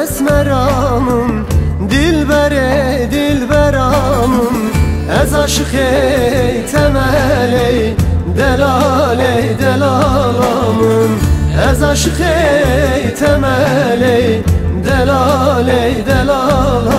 اسمرامم dilbere dilberamım Ez aşık-ey temel-ey delal-ey delalamım Ez aşık-ey temel-ey delal-ey delalamım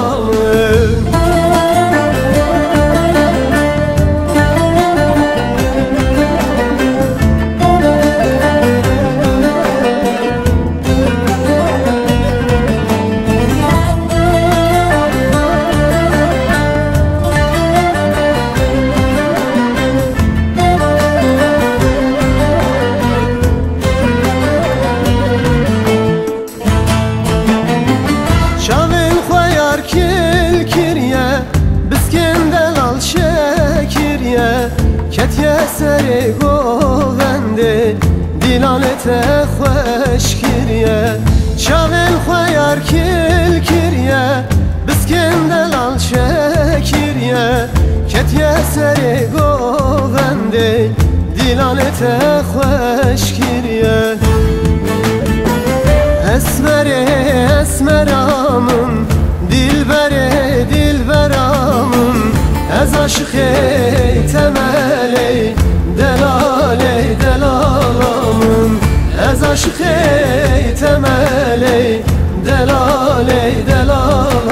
Ketye seri govende dilalete xoş kirye Çavil xoyar kil kirye Biskinde lal şekirye Ketye seri govende dilalete xoş kirye Esmeri esmeramım dilbere dilberamım Ez aşık-ey temel-ey delal-ey delalamım Ez aşık-ey temel-ey delal-ey delalamım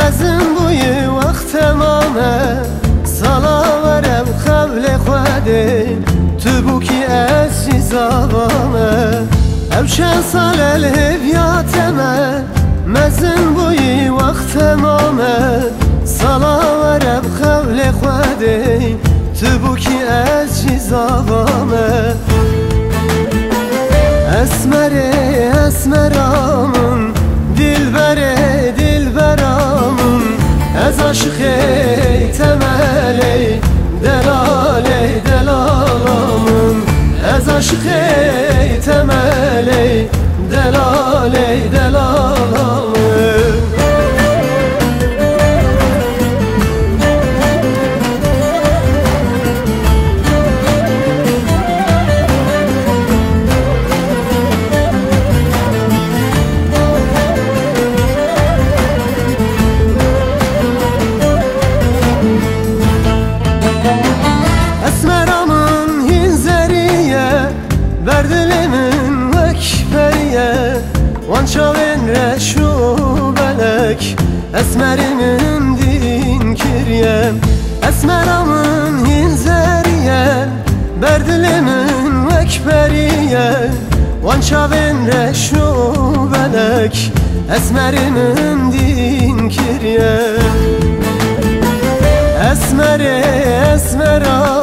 مزن بوی وقت تمامه صلاورم قبل خواده تو بوکی از جزاوامه اوشن سال الهویاتمه مزن بوی وقت تمامه صلاورم قبل خواده تو بوکی از جزاوامه اسمره اسمرامم dilbere dilberamım Ez aşık-ey temel-ey delal-ey delalamım Ez aşık-ey temel-ey delal-ey delalamım Berdilimin vekferiye Vançavin reşu belek Esmerimin din kirye Esmeramın hinzeriye Berdilimin vekferiye Vançavin reşu belek Esmerimin din kirye Esmeri esmeram